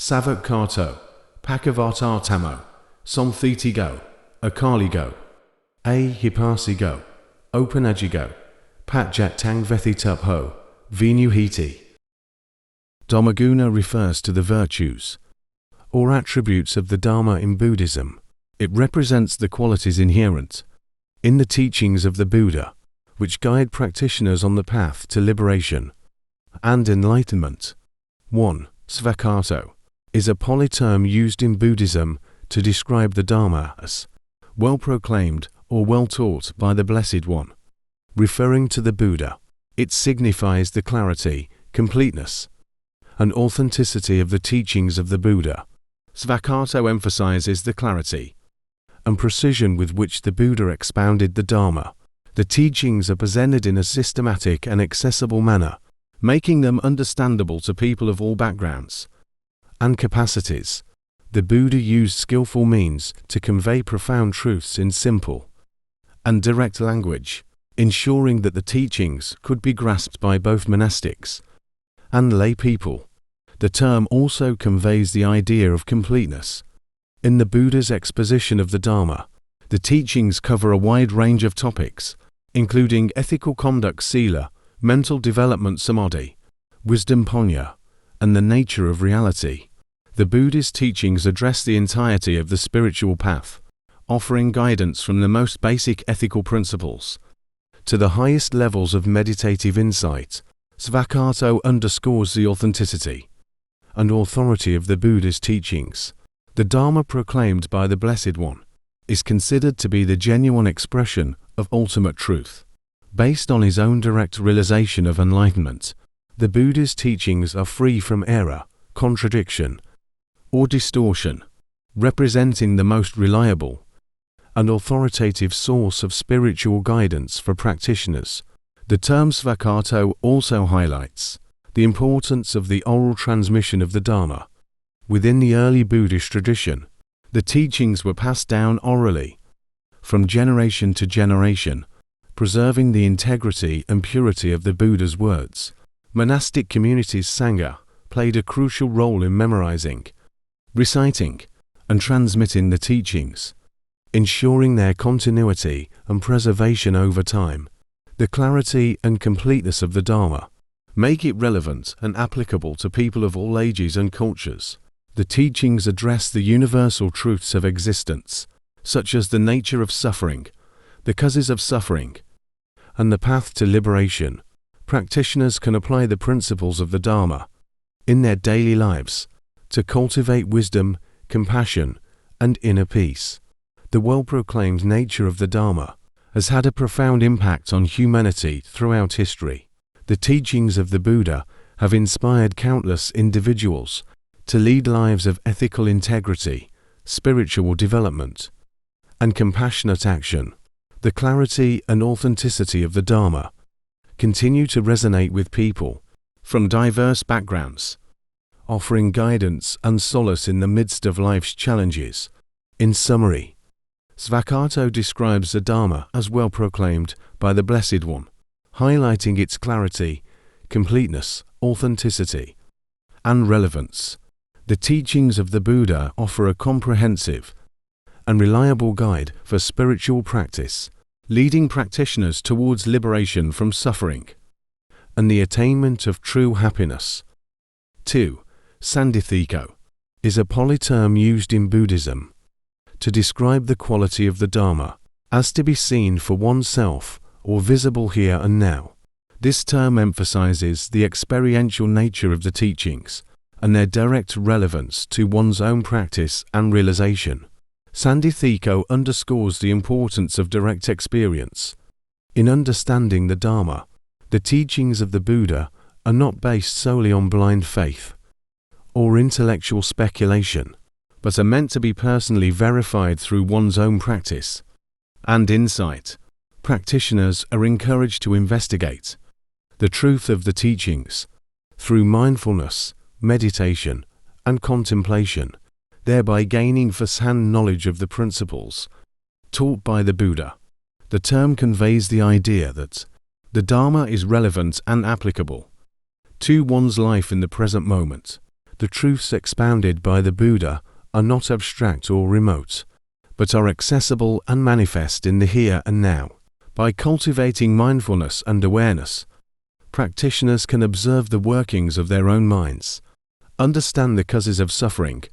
Savakkato, Pakavatartamo, Somthitigo, Akaligo, A Hipasigo, Openagigo, Patjat Tangvethitupho, Vinuhiti. Dhammaguna refers to the virtues or attributes of the Dharma in Buddhism. It represents the qualities inherent in the teachings of the Buddha, which guide practitioners on the path to liberation and enlightenment. 1. Svakato is a polyterm used in Buddhism to describe the Dharma as well proclaimed or well taught by the Blessed One. Referring to the Buddha, it signifies the clarity, completeness, and authenticity of the teachings of the Buddha. Svakato emphasizes the clarity and precision with which the Buddha expounded the Dharma. The teachings are presented in a systematic and accessible manner, making them understandable to people of all backgrounds and capacities. The Buddha used skillful means to convey profound truths in simple and direct language, ensuring that the teachings could be grasped by both monastics and lay people. The term also conveys the idea of completeness. In the Buddha's exposition of the Dharma, the teachings cover a wide range of topics, including ethical conduct sila, mental development samadhi, wisdom panya, and the nature of reality. The Buddhist teachings address the entirety of the spiritual path, offering guidance from the most basic ethical principles to the highest levels of meditative insight. Svakato underscores the authenticity and authority of the Buddha's teachings. The Dharma proclaimed by the Blessed One is considered to be the genuine expression of ultimate truth. Based on his own direct realization of enlightenment, the Buddha's teachings are free from error, contradiction, or distortion, representing the most reliable and authoritative source of spiritual guidance for practitioners. The term Svakato also highlights the importance of the oral transmission of the Dharma. Within the early Buddhist tradition, the teachings were passed down orally, from generation to generation, preserving the integrity and purity of the Buddha's words. Monastic communities Sangha played a crucial role in memorizing, reciting, and transmitting the teachings, ensuring their continuity and preservation over time. The clarity and completeness of the Dharma make it relevant and applicable to people of all ages and cultures. The teachings address the universal truths of existence, such as the nature of suffering, the causes of suffering, and the path to liberation. Practitioners can apply the principles of the Dharma in their daily lives to cultivate wisdom, compassion, and inner peace. The well-proclaimed nature of the Dharma has had a profound impact on humanity throughout history. The teachings of the Buddha have inspired countless individuals to lead lives of ethical integrity, spiritual development, and compassionate action. The clarity and authenticity of the Dharma continue to resonate with people from diverse backgrounds, offering guidance and solace in the midst of life's challenges. In summary, Svakato describes the Dharma as well proclaimed by the Blessed One, highlighting its clarity, completeness, authenticity, and relevance. The teachings of the Buddha offer a comprehensive and reliable guide for spiritual practice, leading practitioners towards liberation from suffering and the attainment of true happiness. 2. Sandithiko is a polyterm used in Buddhism to describe the quality of the Dharma as to be seen for oneself or visible here and now. This term emphasizes the experiential nature of the teachings and their direct relevance to one's own practice and realization. Sandithiko underscores the importance of direct experience. In understanding the Dharma, the teachings of the Buddha are not based solely on blind faith or intellectual speculation, but are meant to be personally verified through one's own practice and insight. Practitioners are encouraged to investigate the truth of the teachings through mindfulness, meditation, and contemplation, thereby gaining first-hand knowledge of the principles taught by the Buddha. The term conveys the idea that the Dharma is relevant and applicable to one's life in the present moment. the truths expounded by the Buddha are not abstract or remote, but are accessible and manifest in the here and now. By cultivating mindfulness and awareness, practitioners can observe the workings of their own minds, understand the causes of suffering,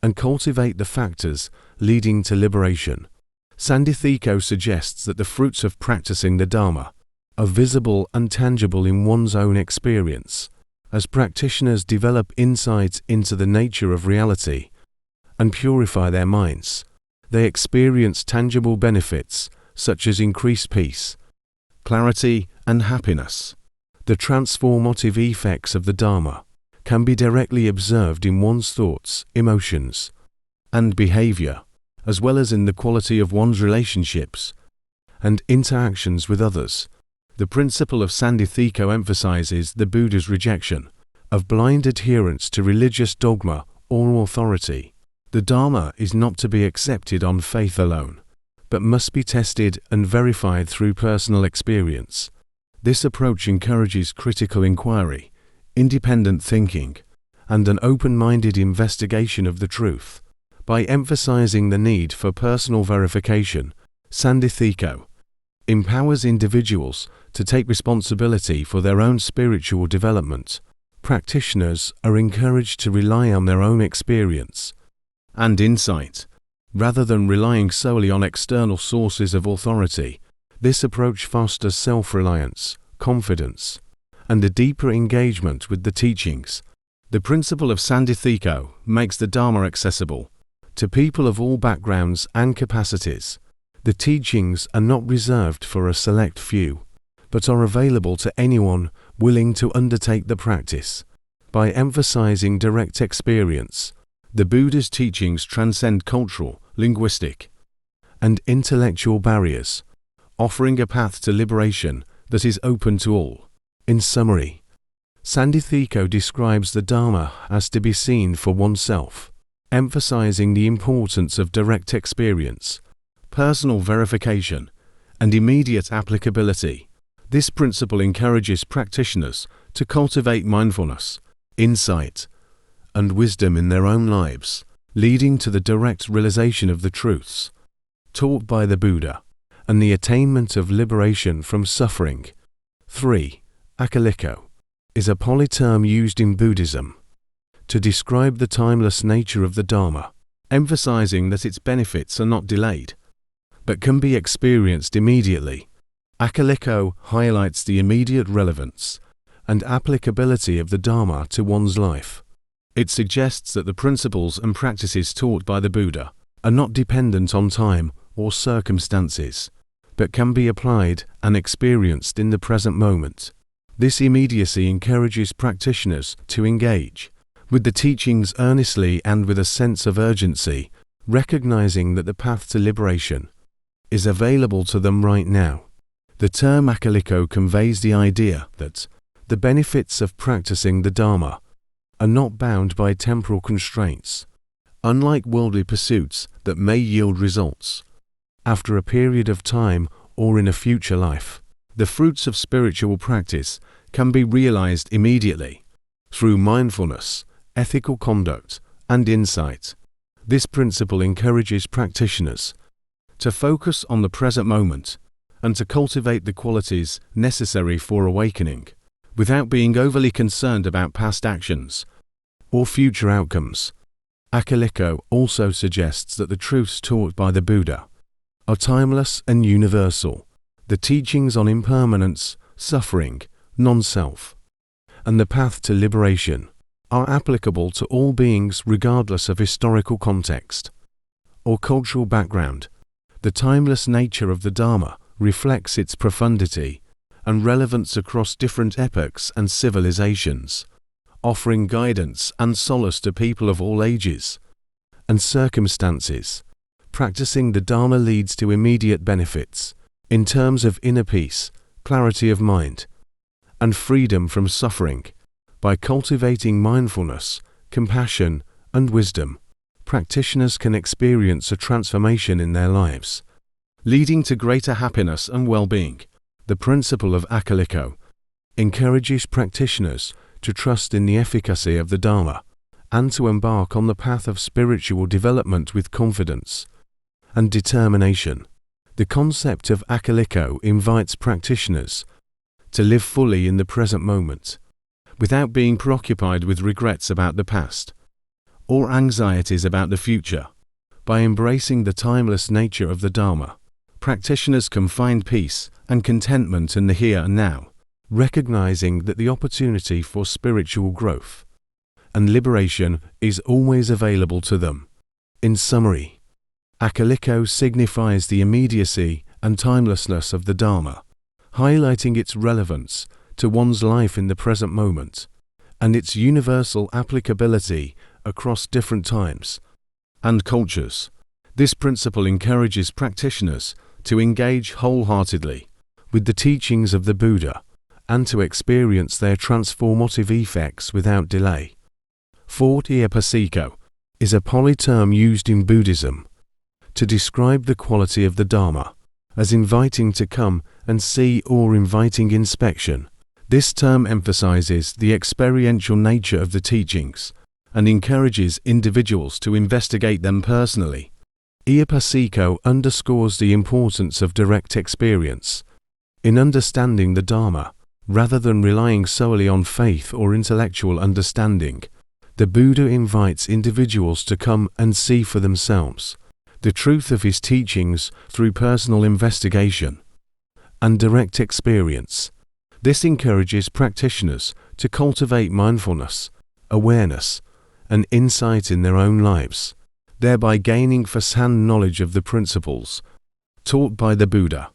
and cultivate the factors leading to liberation. Sandithiko suggests that the fruits of practicing the Dhamma are visible and tangible in one's own experience. As practitioners develop insight into the nature of reality and purify their minds, they experience tangible benefits such as increased peace, clarity, and happiness. The transformative effects of the Dhamma can be directly observed in one's thoughts, emotions, and behavior, as well as in the quality of one's relationships and interactions with others. The principle of Sandithiko emphasizes the Buddha's rejection of blind adherence to religious dogma or authority. The Dhamma is not to be accepted on faith alone, but must be tested and verified through personal experience. This approach encourages critical inquiry, independent thinking, and an open-minded investigation of the truth. By emphasizing the need for personal verification, Sandithiko empowers individuals to take responsibility for their own spiritual development. Practitioners are encouraged to rely on their own experience and insight, rather than relying solely on external sources of authority. This approach fosters self-reliance, confidence, and a deeper engagement with the teachings. The principle of Sandithiko makes the Dhamma accessible to people of all backgrounds and capacities. The teachings are not reserved for a select few, but are available to anyone willing to undertake the practice. By emphasizing direct experience, the Buddha's teachings transcend cultural, linguistic, and intellectual barriers, offering a path to liberation that is open to all. In summary, Sandithiko describes the Dhamma as to be seen for oneself, emphasizing the importance of direct experience, personal verification, and immediate applicability. This principle encourages practitioners to cultivate mindfulness, insight, and wisdom in their own lives, leading to the direct realization of the truths taught by the Buddha and the attainment of liberation from suffering. 3. Akaliko is a polyterm used in Buddhism to describe the timeless nature of the Dhamma, emphasizing that its benefits are not delayed, but can be experienced immediately. Akaliko highlights the immediate relevance and applicability of the Dhamma to one's life. It suggests that the principles and practices taught by the Buddha are not dependent on time or circumstances, but can be applied and experienced in the present moment. This immediacy encourages practitioners to engage with the teachings earnestly and with a sense of urgency, recognizing that the path to liberation is available to them right now. The term akaliko conveys the idea that the benefits of practicing the Dhamma are not bound by temporal constraints, unlike worldly pursuits that may yield results after a period of time or in a future life. The fruits of spiritual practice can be realized immediately through mindfulness, ethical conduct, and insight. This principle encourages practitioners to focus on the present moment and to cultivate the qualities necessary for awakening, without being overly concerned about past actions or future outcomes. Akaliko also suggests that the truths taught by the Buddha are timeless and universal. The teachings on impermanence, suffering, non-self, and the path to liberation are applicable to all beings regardless of historical context or cultural background. The timeless nature of the Dhamma reflects its profundity and relevance across different epochs and civilizations, offering guidance and solace to people of all ages and circumstances. Practicing the Dhamma leads to immediate benefits in terms of inner peace, clarity of mind, and freedom from suffering. By cultivating mindfulness, compassion, and wisdom, practitioners can experience a transformation in their lives, leading to greater happiness and well-being. The principle of akaliko encourages practitioners to trust in the efficacy of the Dhamma and to embark on the path of spiritual development with confidence and determination. The concept of akaliko invites practitioners to live fully in the present moment, without being preoccupied with regrets about the past or anxieties about the future. By embracing the timeless nature of the Dharma, practitioners can find peace and contentment in the here and now, recognizing that the opportunity for spiritual growth and liberation is always available to them. In summary, akaliko signifies the immediacy and timelessness of the Dharma, highlighting its relevance to one's life in the present moment and its universal applicability across different times and cultures. This principle encourages practitioners to engage wholeheartedly with the teachings of the Buddha and to experience their transformative effects without delay. Iapasiko is a Pali term used in Buddhism to describe the quality of the Dharma as inviting to come and see or inviting inspection. This term emphasizes the experiential nature of the teachings and encourages individuals to investigate them personally. Iapasiko underscores the importance of direct experience in understanding the Dharma, rather than relying solely on faith or intellectual understanding. The Buddha invites individuals to come and see for themselves the truth of his teachings through personal investigation and direct experience. This encourages practitioners to cultivate mindfulness, awareness, and insight in their own lives, thereby gaining first-hand knowledge of the principles taught by the Buddha.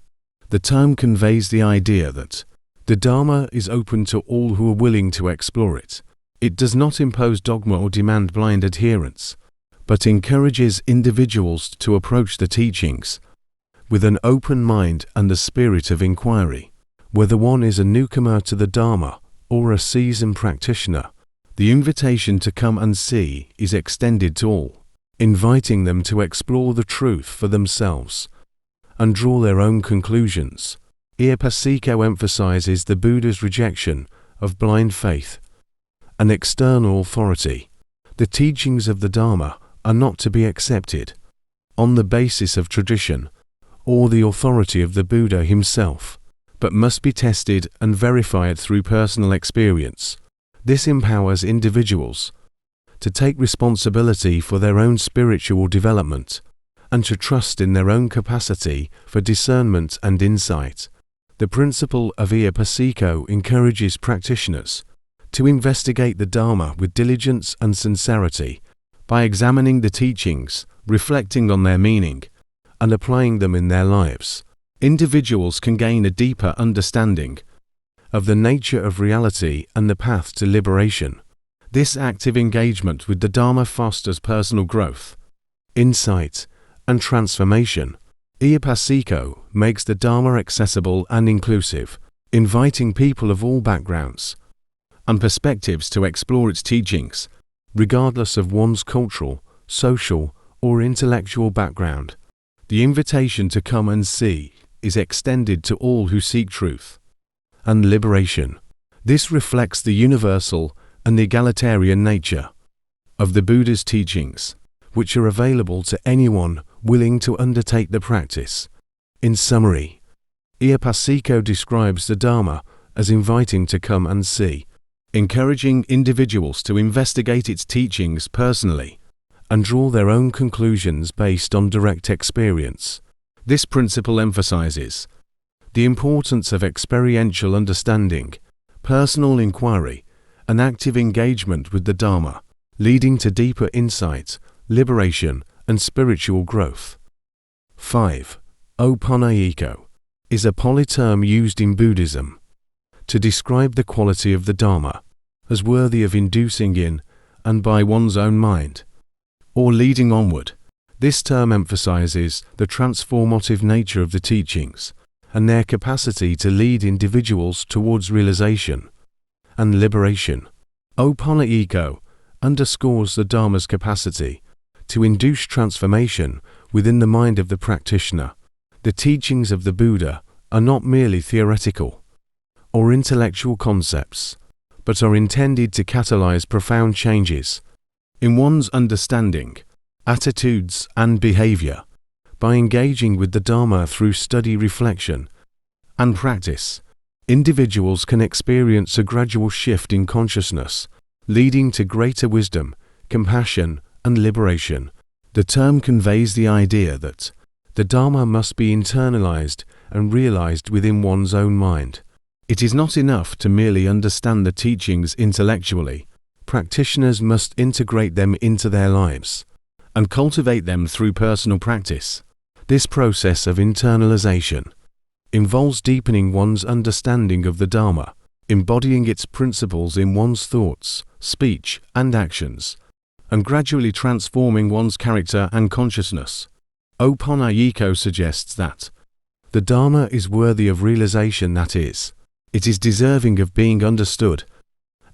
The term conveys the idea that the Dharma is open to all who are willing to explore it. It does not impose dogma or demand blind adherence, but encourages individuals to approach the teachings with an open mind and the spirit of inquiry. Whether one is a newcomer to the Dharma or a seasoned practitioner, the invitation to come and see is extended to all, inviting them to explore the truth for themselves and draw their own conclusions. Iapasiko emphasizes the Buddha's rejection of blind faith and external authority. The teachings of the Dharma are not to be accepted on the basis of tradition or the authority of the Buddha himself, but must be tested and verified through personal experience. This empowers individuals to take responsibility for their own spiritual development and to trust in their own capacity for discernment and insight. The principle of Iapasiko encourages practitioners to investigate the Dharma with diligence and sincerity by examining the teachings, reflecting on their meaning, and applying them in their lives. Individuals can gain a deeper understanding of the nature of reality and the path to liberation. This active engagement with the Dharma fosters personal growth, insight, and transformation. Iapasiko makes the Dharma accessible and inclusive, inviting people of all backgrounds and perspectives to explore its teachings, regardless of one's cultural, social, or intellectual background. The invitation to come and see is extended to all who seek truth and liberation. This reflects the universal and egalitarian nature of the Buddha's teachings, which are available to anyone willing to undertake the practice. In summary, Iapasiko describes the Dharma as inviting to come and see, encouraging individuals to investigate its teachings personally and draw their own conclusions based on direct experience. This principle emphasizes the importance of experiential understanding, personal inquiry, and active engagement with the Dharma, leading to deeper insight, liberation, and spiritual growth. 5. Opanayiko is a Pali term used in Buddhism to describe the quality of the Dharma as worthy of inducing in and by one's own mind, or leading onward. This term emphasizes the transformative nature of the teachings and their capacity to lead individuals towards realization and liberation. Opanayiko underscores the Dharma's capacity to induce transformation within the mind of the practitioner. The teachings of the Buddha are not merely theoretical or intellectual concepts, but are intended to catalyze profound changes in one's understanding, attitudes, and behavior. By engaging with the Dhamma through study, reflection, and practice, individuals can experience a gradual shift in consciousness, leading to greater wisdom, compassion, and liberation. The term conveys the idea that the Dhamma must be internalized and realized within one's own mind. It is not enough to merely understand the teachings intellectually. Practitioners must integrate them into their lives and cultivate them through personal practice. This process of internalization involves deepening one's understanding of the Dhamma, embodying its principles in one's thoughts, speech, and actions, and gradually transforming one's character and consciousness. Opanayiko suggests that the Dhamma is worthy of realization, that is, it is deserving of being understood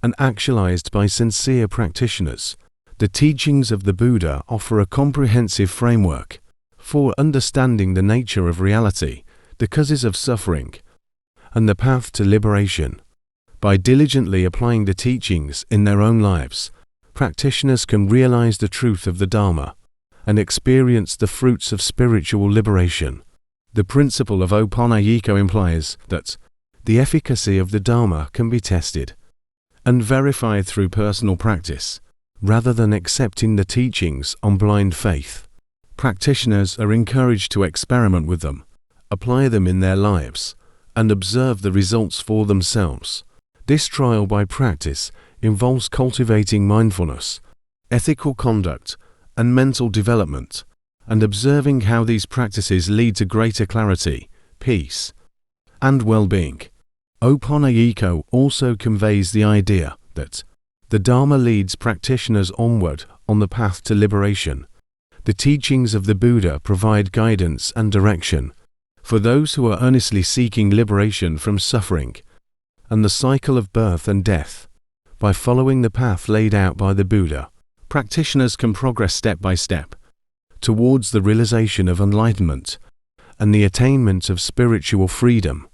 and actualized by sincere practitioners. The teachings of the Buddha offer a comprehensive framework for understanding the nature of reality, the causes of suffering, and the path to liberation. By diligently applying the teachings in their own lives, practitioners can realize the truth of the Dhamma and experience the fruits of spiritual liberation. The principle of Opanayiko implies that the efficacy of the Dhamma can be tested and verified through personal practice, rather than accepting the teachings on blind faith. Practitioners are encouraged to experiment with them, apply them in their lives, and observe the results for themselves. This trial by practice involves cultivating mindfulness, ethical conduct, and mental development, and observing how these practices lead to greater clarity, peace, and well-being. Opanayiko also conveys the idea that the Dhamma leads practitioners onward on the path to liberation. The teachings of the Buddha provide guidance and direction for those who are earnestly seeking liberation from suffering and the cycle of birth and death. By following the path laid out by the Buddha, practitioners can progress step by step towards the realization of enlightenment and the attainment of spiritual freedom.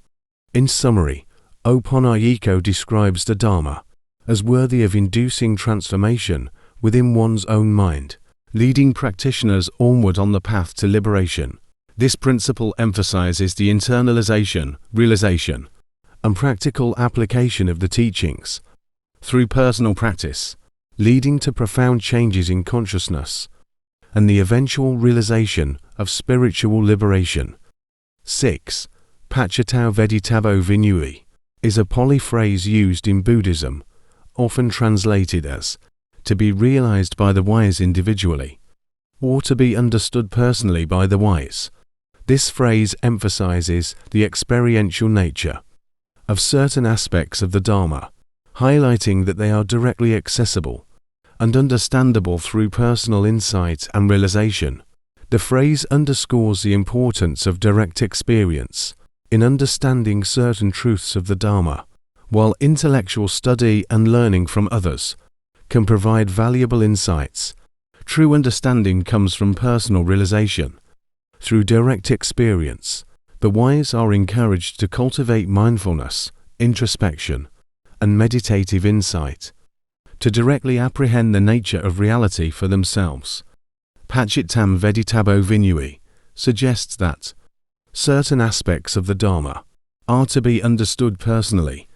In summary, Opanayiko describes the Dhamma as worthy of inducing transformation within one's own mind, leading practitioners onward on the path to liberation. This principle emphasizes the internalization, realization, and practical application of the teachings through personal practice, leading to profound changes in consciousness and the eventual realization of spiritual liberation. 6. Pachatau Veditabo Vinui is a Pali phrase used in Buddhism, often translated as to be realized by the wise individually, or to be understood personally by the wise. This phrase emphasizes the experiential nature of certain aspects of the Dhamma, highlighting that they are directly accessible and understandable through personal insight and realization. The phrase underscores the importance of direct experience in understanding certain truths of the Dhamma, while intellectual study and learning from others can provide valuable insights. True understanding comes from personal realization. Through direct experience, the wise are encouraged to cultivate mindfulness, introspection, and meditative insight, to directly apprehend the nature of reality for themselves. Pacittam Veditabo Vinui suggests that certain aspects of the Dhamma are to be understood personally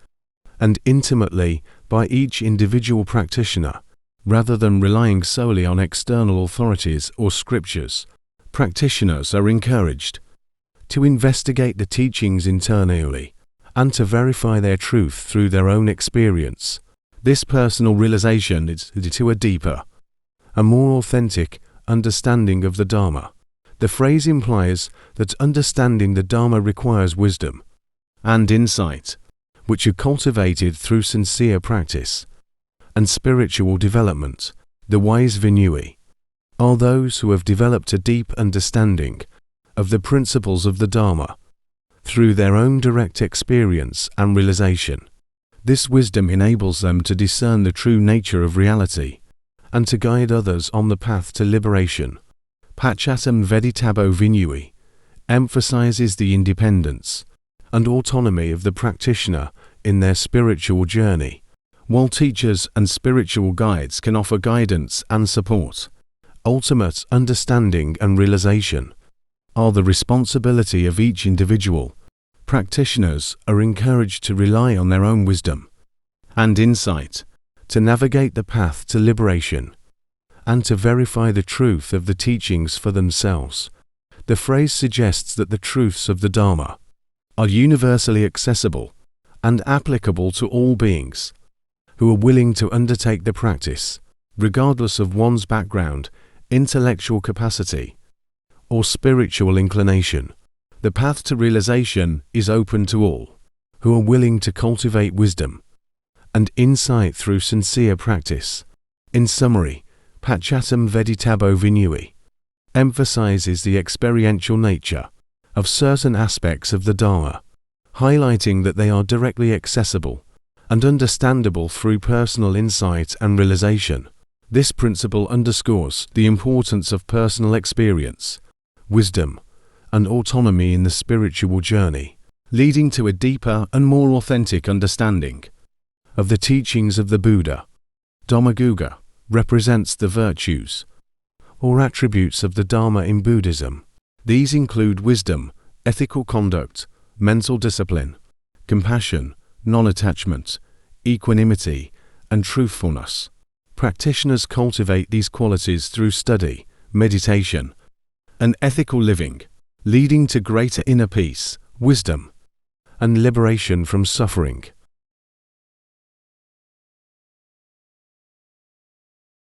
and intimately by each individual practitioner, rather than relying solely on external authorities or scriptures. Practitioners are encouraged to investigate the teachings internally and to verify their truth through their own experience. This personal realization is to a deeper and more authentic understanding of the Dhamma. The phrase implies that understanding the Dhamma requires wisdom and insight, which are cultivated through sincere practice and spiritual development. The wise Vinui are those who have developed a deep understanding of the principles of the Dhamma through their own direct experience and realization. This wisdom enables them to discern the true nature of reality and to guide others on the path to liberation. Pachattam Veditabo Vinui emphasizes the independence and autonomy of the practitioner in their spiritual journey, While teachers and spiritual guides can offer guidance and support, ultimate understanding and realization are the responsibility of each individual. Practitioners are encouraged to rely on their own wisdom and insight to navigate the path to liberation and to verify the truth of the teachings for themselves. The phrase suggests that the truths of the Dhamma are universally accessible and applicable to all beings who are willing to undertake the practice, regardless of one's background, intellectual capacity, or spiritual inclination. The path to realization is open to all who are willing to cultivate wisdom and insight through sincere practice. In summary, Pacchattam Veditabo Vinui emphasizes the experiential nature of certain aspects of the Dhamma, highlighting that they are directly accessible and understandable through personal insight and realization. This principle underscores the importance of personal experience, wisdom, and autonomy in the spiritual journey, leading to a deeper and more authentic understanding of the teachings of the Buddha. Dhammagugga represents the virtues or attributes of the Dhamma in Buddhism. These include wisdom, ethical conduct, mental discipline, compassion, non-attachment, equanimity, and truthfulness. Practitioners cultivate these qualities through study, meditation, and ethical living, leading to greater inner peace, wisdom, and liberation from suffering.